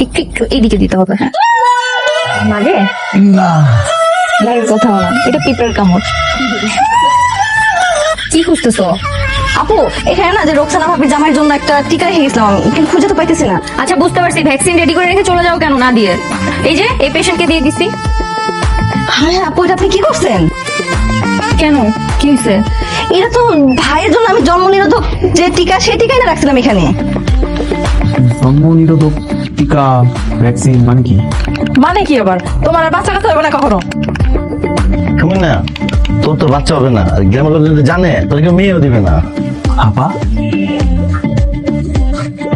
একটু একটু এইদিকে দিতে হবে। হ্যাঁ লাগে না লাগার কথা না, এটা পিঁপড়ার কামড়। কি খুঁজতেছো? আপু এখানে না যে রোকসানা ভাবির জামাইয়ের জন্য একটা টিকা রেখে গেছিলাম, কিন্তু খুঁজে তো পাইতেছি না। আচ্ছা বুঝতে পারছি, ভ্যাকসিন রেডি করে রেখে চলে যাও কেন না দিয়ে? এই যে এই পেশেন্টকে দিয়ে দিছি। হ্যাঁ আপু, এটা আপনি কি করছেন? কেন, কি হয়েছে? এটা তো ভাইয়ের জন্য আমি জন্ম নিরোধক যে টিকা, সেই টিকাই না রাখছিলাম এখানে। জন্ম নিরোধক টিকা ভ্যাকসিন মানে কি? মানে কি আবার? তোমার আর বাচ্চা কাছে হবে না কখনো? শুনে না, তোর তো বাচ্চা হবে না, আর গ্রামের লোক যদি জানে তোর কেউ মেয়েও দিবে না। আপা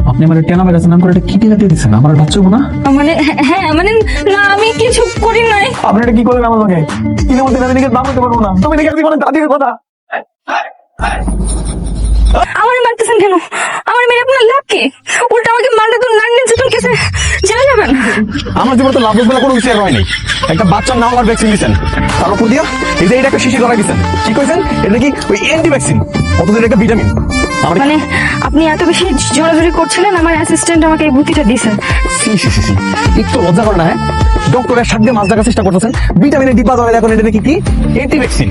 আপনি আমার টেনা ভ্যাকসিন নাম করে এটা কি টিকা দিয়ে দিচ্ছেন? আমার বাচ্চা হবো না? মানে হ্যাঁ মানে না, আমি কিছু করি নাই। আপনি এটা কি করলেন আমার সঙ্গে? কিনে মধ্যে আমি নিজেকে দাম দিতে পারবো না, তুমি দেখে জীবনে দাদির কথা। আমার মারতেছেন কেন? আমার মেয়ে আপনার লাভ কি? উল্টা আমাকে মারলে তো নান নির্যাতন কেসে জেলে যাবেন। আমার জীবনে তো লাভ বলে কোনো কিছু আর হয়নি। একটা বাচ্চার নাম আর ভ্যাকসিন দিচ্ছেন, তার উপর দিয়া এই যে এটা একটা শিশি করা দিচ্ছেন। কি কইছেন? এটা কি ওই এন্টি ভ্যাকসিন? অতদিন একটা ভিটামিন। আমার মানে আপনি এত বেশি জোরাজোরি করছিলেন, আমার অ্যাসিস্ট্যান্ট আমাকে এই বুদ্ধিটা দিয়েছে। একটু লজ্জা করে না? হ্যাঁ, ডক্টরের সাথে মাছ দেখার চেষ্টা করতেছেন, ভিটামিনের ডিব্বা ধরে দেখুন এটা নাকি কি এন্টি ভ্যাকসিন।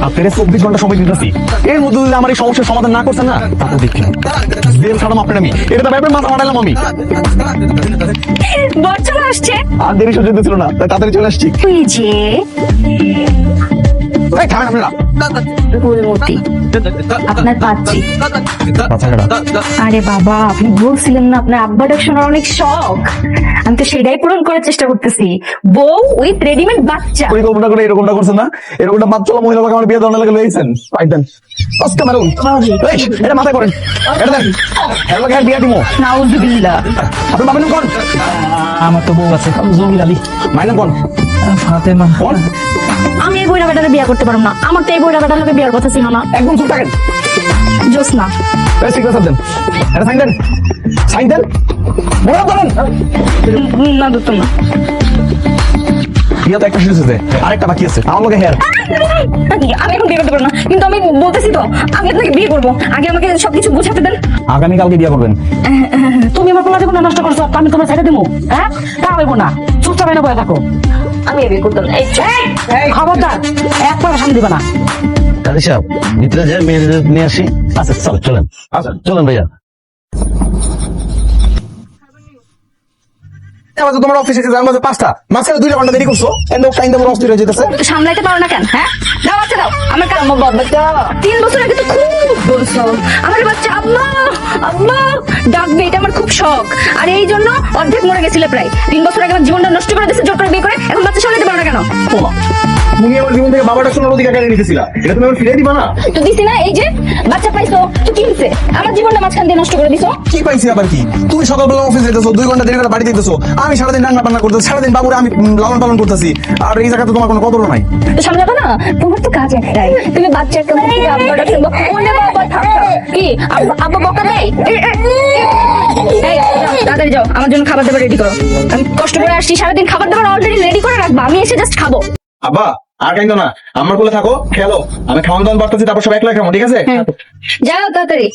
আপনারা 24 ঘন্টা সময় দিতেছি, এর মধ্যে যদি আমার এই সমস্যার সমাধান না করছেন না, তারপর দেখলেন জেল ছাড়াম আপনার। আমি এটা তো ব্যাপারে মাথা মারালাম আমি। বাচ্চা আসছে। আর দেরি সহ্য ছিল না, তাই তাড়াতাড়ি চলে আসছি। তুই যে এই থামেন আপনারা। ফুলমতি আপনার পাচ্ছি। বাচ্চা কাটা। আরে বাবা, আপনি বলছিলেন না আপনার আব্বা ডাক শোনার অনেক শখ, আমি তো সেটাই পূরণ করার চেষ্টা করতেছি। বউ উইথ রেডিমেড বাচ্চা। পরিকল্পনা করে এরকমটা করছেন না? এরকমটা বাচ্চা মহিলা লোক আমার বিয়ে দেওয়ার লাগে লইছেন। পাইতেন আজকে মারুন। এই এটা মাথায় করেন, এটা দেন, এর লগে বিয়ে দিমু। নাউজুবিল্লাহ। আপনি বাবা নাম কোন? আমার তো বউ আছে, জমির আলী। মায়ের নাম কোন? ফাতেমা। কোন? আমি এই বইরা বেটারে বিয়ে করতে পারবো না, আমার তো এই বইরা বেটার লোকে বিয়ের কথা ছিল না। একদম চুপ থাকেন। জোসনা। এই সিগনেচার দেন, এটা সাইন দেন, সাইন দেন, বড় করেন। না দত্ত না, বিয়ে তো একটা শেষ হয়েছে, আরেকটা বাকি আছে আমার লগে হেয়ার। আমি এখন বিয়ে করতে পারবো না, কিন্তু আমি বলতেছি তো আমি আপনাকে বিয়ে করবো। আগে আমাকে সবকিছু বোঝাতে দেন। আগামীকালকে বিয়ে করবেন। তুমি আমার পোলা জীবন নষ্ট করছো, আমি তোমার ছেড়ে দেবো? হ্যাঁ তা হইব না, চুপচাপ এনে বয়ে থাকো। আমি বিয়ে করতাম না। এই খবরদার, একবার সামনে দিবা না। কাজী সাহেব, ভিতরে যাই মেয়েদের নিয়ে আসি। আচ্ছা চল, চলেন। আচ্ছা চলেন ভাইয়া। তোমার অফিসে যাওয়ার মাঝে 5টা মাঝখানে 2 ঘন্টা দেরি করছো, এন্ড অফ টাইম তোমার অস্থির হয়ে যেতেছে। সামলাইতে পারো না কেন? হ্যাঁ দাও বাচ্চা দাও। আমার কাম বাচ্চা 3 বছর আগে তো খুব বলছো আমার বাচ্চা আম্মা আম্মা ডাকবে, এটা আমার খুব শখ। আর এই জন্য অর্ধেক মরে গেছিলে প্রায়। 3 বছর আগে আমার জীবনটা নষ্ট করে দিয়েছে জোর করে বিয়ে করে, এখন বাচ্চা সামলাইতে পারো না কেন? তুমি আমার জীবন থেকে বাবাটা শোনার অধিকার কেড়ে নিতেছিলা, এটা তুমি আমার ফিরে দিবা না? তো দিছি না, এই যে বাচ্চা পাইছো তো কি হইছে? আমার জীবনটা মাঝখান দিয়ে নষ্ট করে দিছো। কি পাইছি আবার কি? তুমি সকালবেলা অফিসে যেতেছো, 2 ঘন্টা দেরি করে বাড়িতে যেতেছো, আমি সারাদিন রান্না বান্না করতেছি, সারাদিন বাবুরে আমি লালন পালন করতেছি, আর এই জায়গাতে তোমার কোনো কদর নাই। তো সামলাবে না, তোমার তো কাজ একটাই, তুমি বাচ্চার কেমন থেকে আব্বাটা শুনবো। ওরে বাবা থাক কি আব্বা বকা দেয়? এই তাড়াতাড়ি যাও, আমার জন্য খাবার দাবার রেডি করো। আমি কষ্ট করে আসছি, সারাদিন খাবার দাবার অলরেডি রেডি করে রাখবা, আমি এসে জাস্ট খাবো। আব্বা আর কাইন্দ না, আমার কোলে থাকো, খেলো, আমি খাওয়ান দাওয়ান বাড়তেছি, তারপর সব একলা খাবো, ঠিক আছে? যাও তাড়াতাড়ি।